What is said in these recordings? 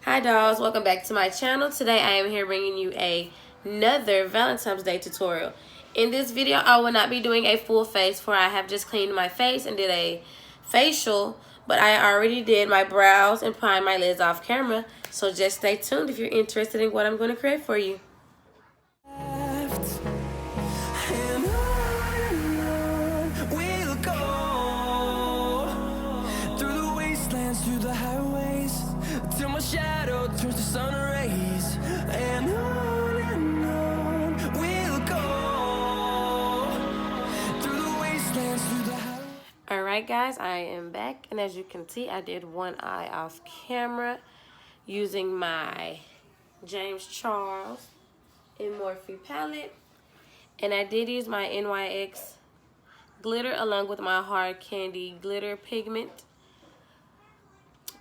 Hi dolls, welcome back to my channel. Today I am here bringing you another Valentine's Day tutorial. In this video I will not be doing a full face, for I have just cleaned my face and did a facial, but I already did my brows and primed my lids off camera, so just stay tuned if you're interested in what I'm going to create for you. Through the highways, till my shadow turns to sun rays, and on we'll go through the wastelands, through the highways. Alright guys, I am back, and as you can see I did one eye off camera using my James Charles in Morphe palette, and I did use my NYX glitter along with my hard candy glitter pigment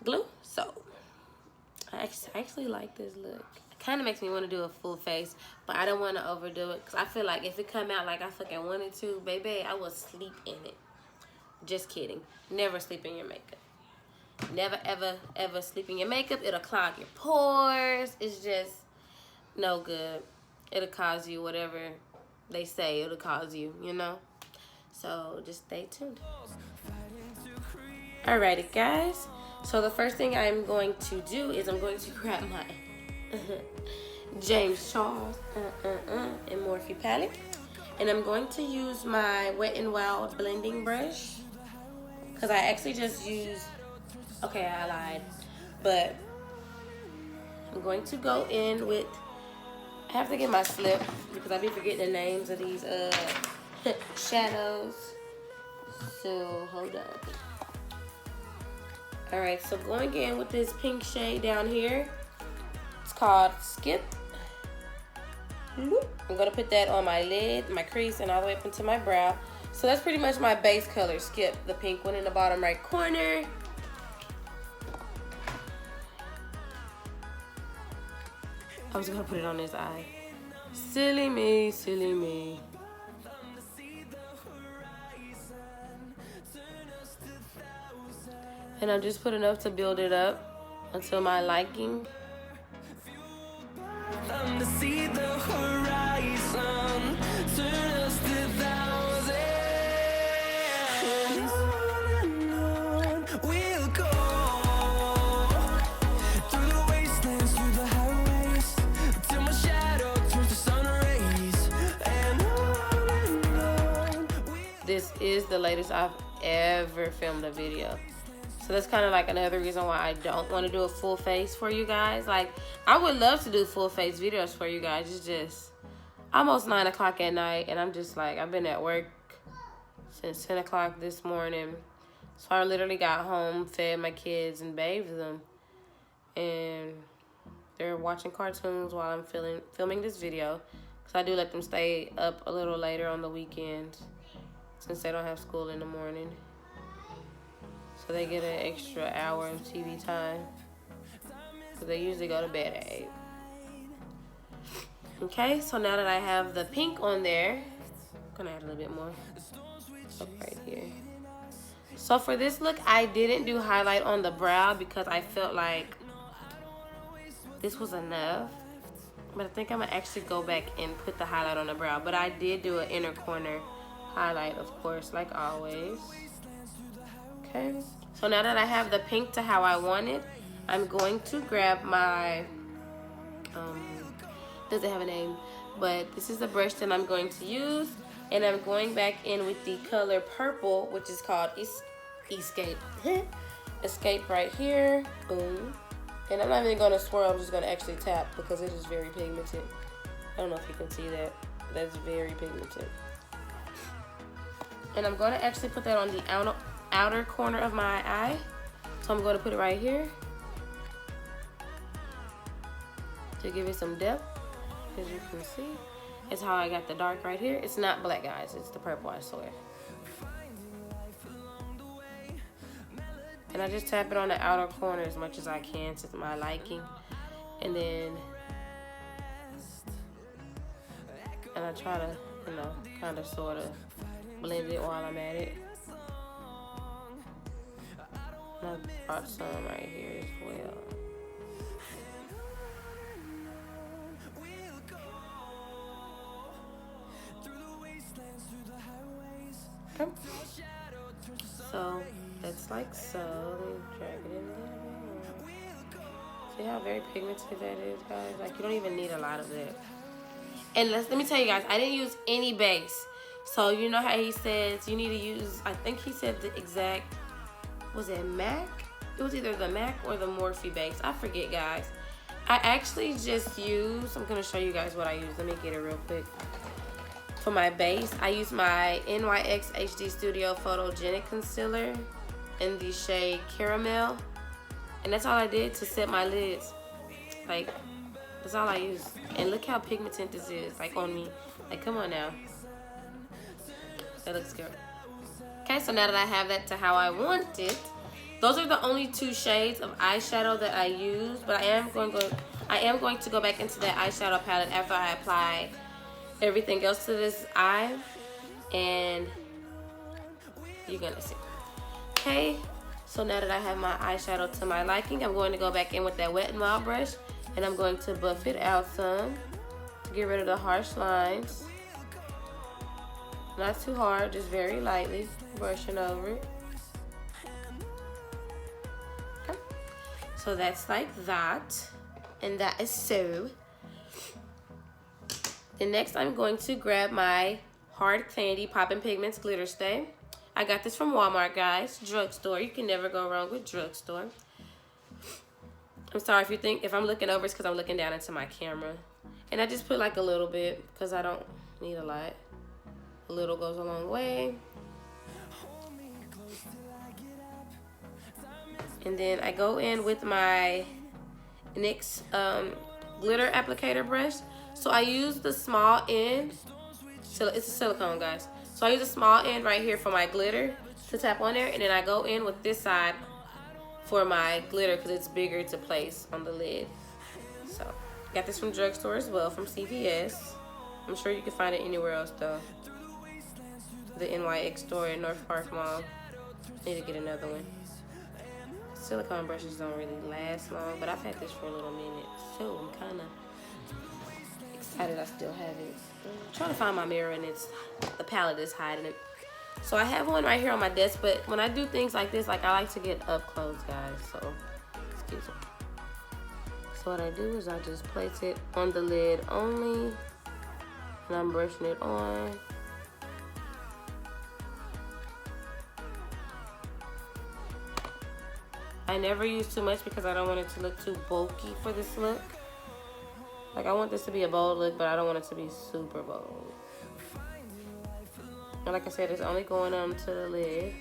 glue. So I actually like this look. It kind of makes me want to do a full face, but I don't want to overdo it because I feel like if it come out like I fucking wanted to, baby, I will sleep in it. Just kidding. Never sleep in your makeup. Never ever sleep in your makeup. It'll clog your pores. It's just no good. It'll cause you whatever they say it'll cause you, you know? So just stay tuned. Alrighty guys, so the first thing I'm going to do is I'm going to grab my James Charles in Morphe palette, and I'm going to use my Wet n Wild blending brush, because I actually just used, okay, I lied, but I'm going to go in with, I have to get my slip because I be forgetting the names of these shadows, so hold on. Alright, so going in with this pink shade down here, it's called Skip. I'm going to put that on my lid, my crease, and all the way up into my brow. So that's pretty much my base color, Skip, the pink one in the bottom right corner. I was going to put it on this eye. Silly me, silly me. And I just put enough to build it up until my liking. To see the horizon, turn us to thousands, and on we'll go through the wastelands, through the highways, till my shadow turns to sun rays, and on This is the latest I've ever filmed a video. So that's kind of like another reason why I don't want to do a full face for you guys. Like, I would love to do full face videos for you guys. It's just almost 9 o'clock at night, and I'm just like, I've been at work since 10 o'clock this morning. So I literally got home, fed my kids, and bathed them. And they're watching cartoons while I'm filming this video. Because I do let them stay up a little later on the weekends since they don't have school in the morning. So they get an extra hour of TV time, because they usually go to bed at 8. Okay, so now that I have the pink on there, I'm gonna add a little bit more up right here. So for this look, I didn't do highlight on the brow because I felt like this was enough. But I think I'm gonna actually go back and put the highlight on the brow. But I did do an inner corner highlight, of course, like always. Okay, so now that I have the pink to how I want it, I'm going to grab my, doesn't have a name, but this is the brush that I'm going to use, and I'm going back in with the color purple, which is called Escape. Escape right here, boom. And I'm not even going to swirl, I'm just going to actually tap because it is very pigmented. I don't know if you can see that, that's very pigmented. And I'm going to actually put that on the outer corner of my eye. So I'm going to put it right here to give it some depth. As you can see, it's how I got the dark right here. It's not black, guys, it's the purple, I swear. And I just tap it on the outer corner as much as I can to my liking. And then I try to, you know, kind of sort of blend it while I'm at it. And I brought some right here as well. Okay. So that's like so. Let me drag it in there. See how very pigmented that is, guys? Like, you don't even need a lot of that. And let me tell you guys, I didn't use any base. So you know how he says you need to use, I think he said the exact, was it MAC? It was either the MAC or the Morphe base. I forget, guys. I actually just used, I'm going to show you guys what I use. Let me get it real quick. For my base, I use my NYX HD Studio Photogenic Concealer in the shade Caramel. And that's all I did to set my lids. Like, that's all I use. And look how pigmented this is, like, on me. Like, come on now. That looks good. Okay, so now that I have that to how I want it, those are the only two shades of eyeshadow that I use. But I am going to go back into that eyeshadow palette after I apply everything else to this eye. And you're going to see. Okay, so now that I have my eyeshadow to my liking, I'm going to go back in with that Wet n Wild brush. And I'm going to buff it out some to get rid of the harsh lines. Not too hard, just very lightly brushing over it. Okay. So that's like that. And that is so. Then next I'm going to grab my Hard Candy Poppin' Pigments Glitter Stay. I got this from Walmart, guys. Drugstore. You can never go wrong with drugstore. I'm sorry if I'm looking over, it's because I'm looking down into my camera. And I just put like a little bit because I don't need a lot. A little goes a long way. And then I go in with my NYX glitter applicator brush. So I use the small end. So it's a silicone, guys. So I use a small end right here for my glitter to tap on there. And then I go in with this side for my glitter because it's bigger to place on the lid. So got this from drugstore as well, from CVS. I'm sure you can find it anywhere else though. The NYX store in North Park Mall. Need to get another one. Silicone brushes don't really last long, but I've had this for a little minute, so I'm kind of excited I still have it. I'm trying to find my mirror and the palette is hiding it. So I have one right here on my desk, but when I do things like this, like I like to get up close, guys. So, excuse me. So what I do is I just place it on the lid only, and I'm brushing it on. I never use too much because I don't want it to look too bulky for this look. Like I want this to be a bold look, but I don't want it to be super bold. And like I said, it's only going on to the lid.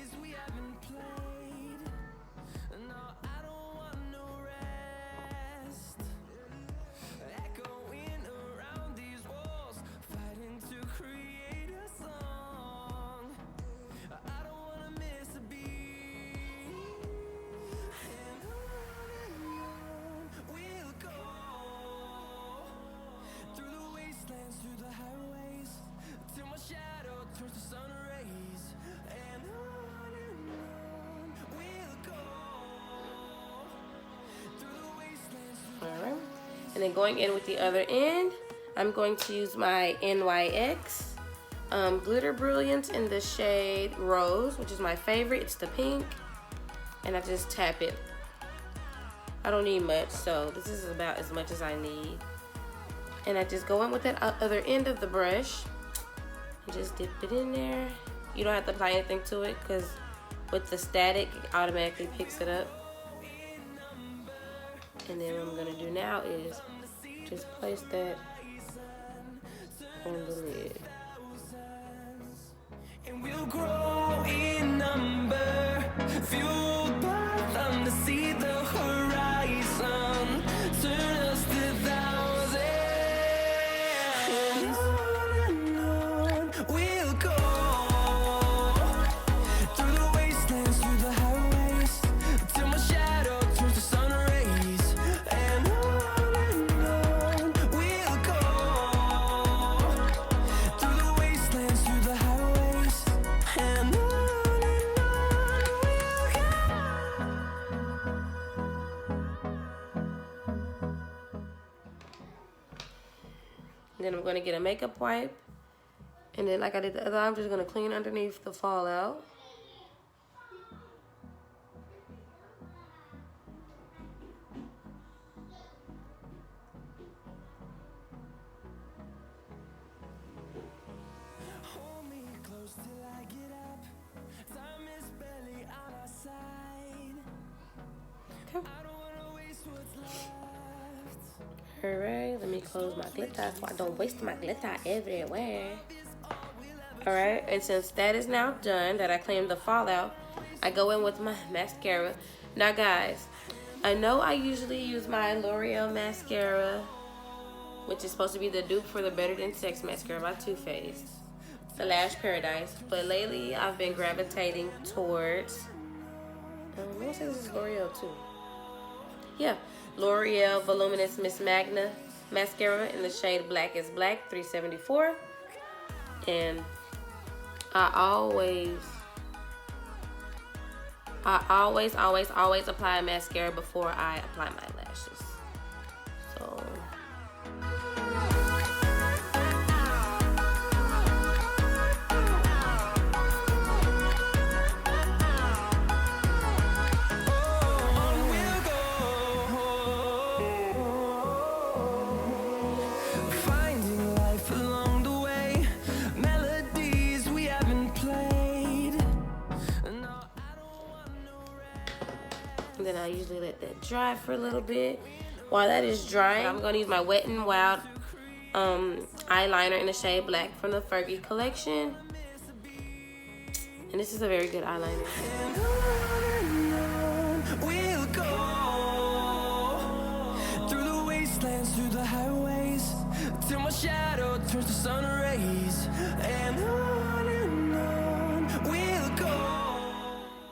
Alright, and then going in with the other end, I'm going to use my NYX Glitter Brilliance in the shade Rose, which is my favorite. It's the pink, and I just tap it. I don't need much, so this is about as much as I need. And I just go in with that other end of the brush and just dip it in there. You don't have to apply anything to it because with the static, it automatically picks it up. And then what I'm gonna do now is just place that on the lid. And we'll grow in number, fueled by them to see the horizon, turn us to thousands. And on we'll go, through the wastelands, through the highways, till my shadow turns to sun rays. And on we'll go, through the wastelands, through the highways, and on we'll go. Then I'm going to get a makeup wipe And then like I did the other eye, I'm just going to clean underneath the fallout. Hold me close till I get up. Time is barely on our side. Okay. I don't wanna waste what's left. Alright, let me close my glitter so I don't waste my glitter everywhere. Alright, and since that is now done, that I cleaned the fallout, I go in with my mascara. Now guys, I know I usually use my L'Oreal mascara, which is supposed to be the dupe for the Better Than Sex mascara by Too Faced, the Lash Paradise. But lately, I've been gravitating towards, I want to say this is L'Oreal too. Yeah, L'Oreal Voluminous Miss Magna mascara in the shade Black is Black 374. And I always apply mascara before I apply my lashes. So On we'll go, finding life along the way, melodies we haven't played. No, I don't want no rest. and then I usually let that dry for a little bit. While that is drying, I'm gonna use my Wet n Wild eyeliner in the shade Black from the Fergie collection. And this is a very good eyeliner. And on we'll go, through the wastelands, through the highways, till my shadow turns to sun rays. And on we'll go.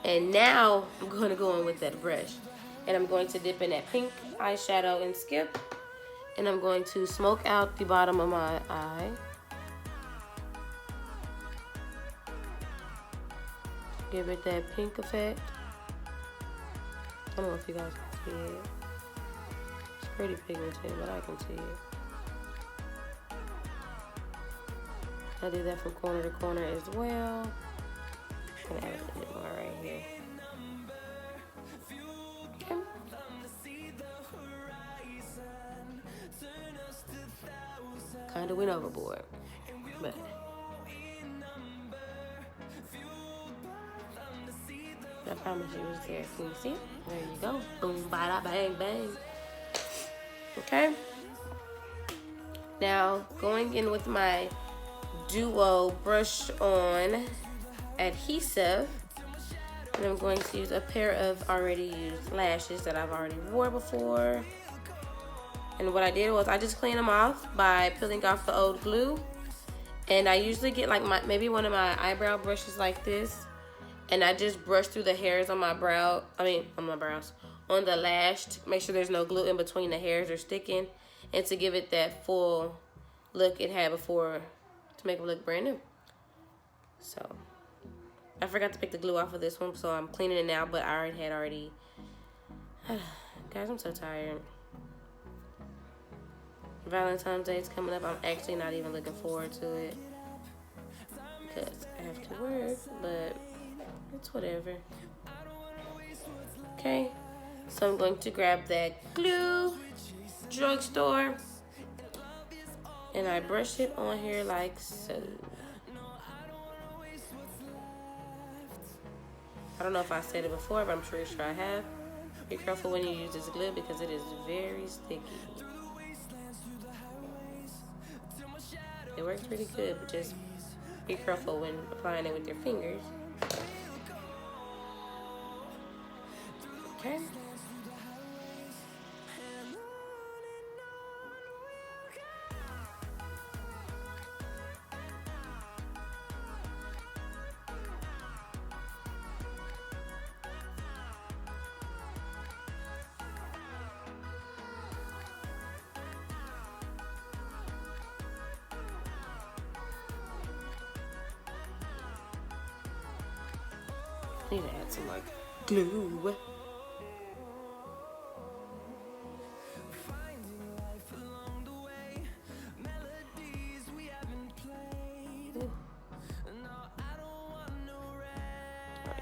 And now I'm going to go in with that brush. And I'm going to dip in that pink eyeshadow and Skip. And I'm going to smoke out the bottom of my eye. Give it that pink effect. I don't know if you guys can see it. It's pretty pigmented, but I can see it. I do that from corner to corner as well. I'm gonna add a little bit more right here. Okay. Kinda went overboard, but I promise you it was there. Can you see it? There you go. Boom, bada, bang, bang. Okay. Now, going in with my Duo brush on adhesive. And I'm going to use a pair of already used lashes that I've already wore before. And what I did was I just cleaned them off by peeling off the old glue. And I usually get like maybe one of my eyebrow brushes like this. And I just brush through the hairs on my brow, on the lash to make sure there's no glue in between the hairs or sticking. And to give it that full look it had before, to make it look brand new. So, I forgot to pick the glue off of this one, so I'm cleaning it now, but I already guys, I'm so tired. Valentine's Day is coming up. I'm actually not even looking forward to it because I have to work, but it's whatever. Okay, so I'm going to grab that glue, drugstore, and I brush it on here like so. I don't know if I said it before, but I'm pretty sure I have. Be careful when you use this glue because it is very sticky. It works pretty good, but just be careful when applying it with your fingers. Okay. I need to add some like glue. Ooh.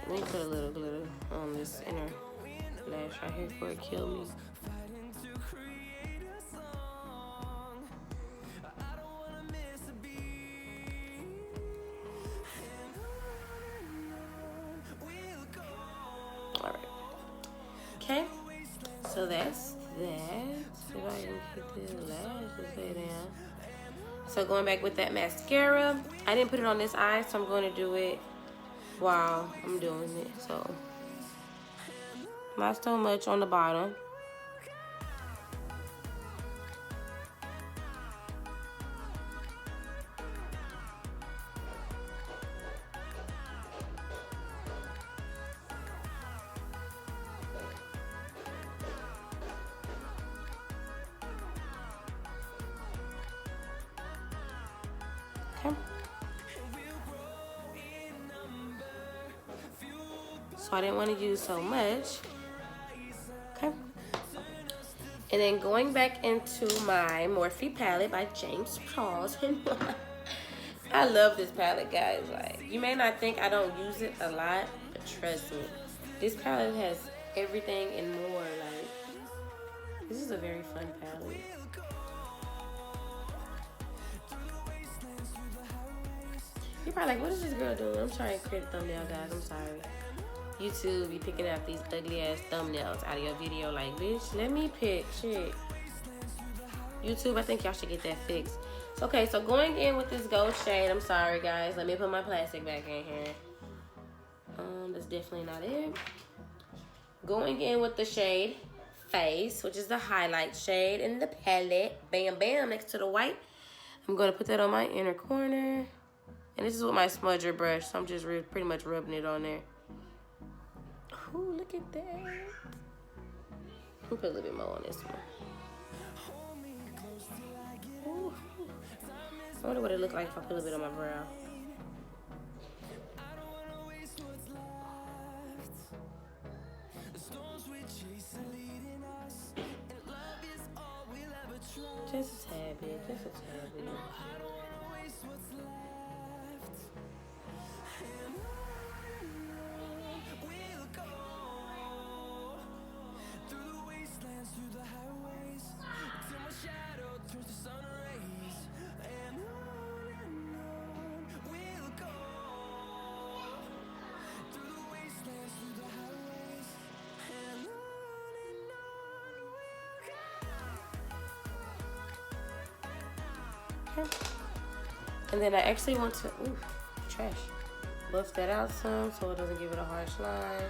Let me put a little glitter on this inner lash right here before it kills me. Alright. Okay. So that's that. See if I can get the lashes lay down. So going back with that mascara, I didn't put it on this eye, so I'm going to do it while I'm doing it. So not so much on the bottom. Okay. So I didn't want to use so much. Okay. And then going back into my Morphe palette by James Charles. I love this palette, guys. Like, you may not think I don't use it a lot, but trust me, this palette has everything and more. Like, this is a very fun palette. You're probably like, what is this girl doing? I'm trying to create a thumbnail, guys. I'm sorry. YouTube be picking out these ugly ass thumbnails out of your video. Like, bitch, let me pick shit. YouTube, I think y'all should get that fixed. Okay, so going in with this gold shade. I'm sorry, guys. Let me put my plastic back in here. That's definitely not it. Going in with the shade Face, which is the highlight shade in the palette. Bam, bam, next to the white. I'm going to put that on my inner corner. And this is with my smudger brush, so I'm just pretty much rubbing it on there. Ooh, look at that. We'll put a little bit more on this one. Ooh. I wonder what it look like if I put a little bit on my brow. Just a tad bit, just a tad bit. And then I actually want to, ooh, trash, buff that out some so it doesn't give it a harsh line.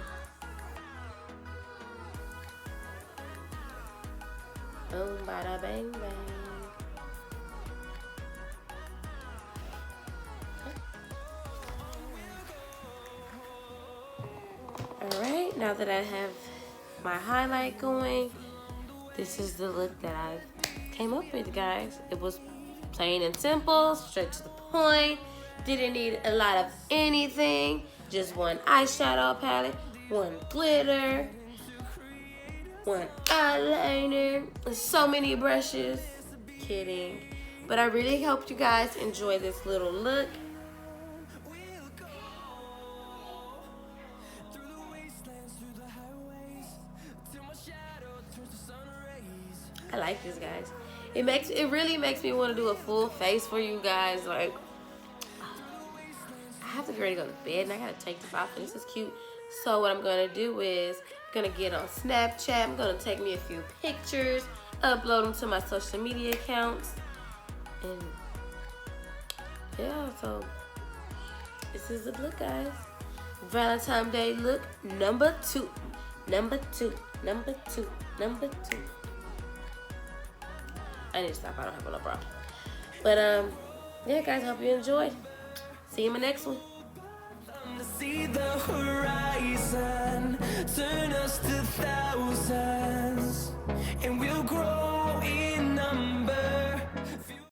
Boom, bada, bang, bang. All right, now that I have my highlight going, this is the look that I came up with, guys. It was plain and simple, straight to the point. Didn't need a lot of anything. Just one eyeshadow palette, one glitter, one eyeliner, and so many brushes. Kidding. But I really hope you guys enjoy this little look. I like this, guys. It really makes me want to do a full face for you guys. Like, I have to get ready to go to bed and I gotta take this off, and this is cute. So what I'm gonna do is I'm gonna get on Snapchat. I'm gonna take me a few pictures, upload them to my social media accounts, and yeah, so this is the look, guys. Valentine's Day look number 2. Number 2. Number 2. Number 2. I need to stop. I don't have a bra. But yeah, guys, hope you enjoyed. See you in my next one. See the horizon, turn us to thousands, and we'll grow.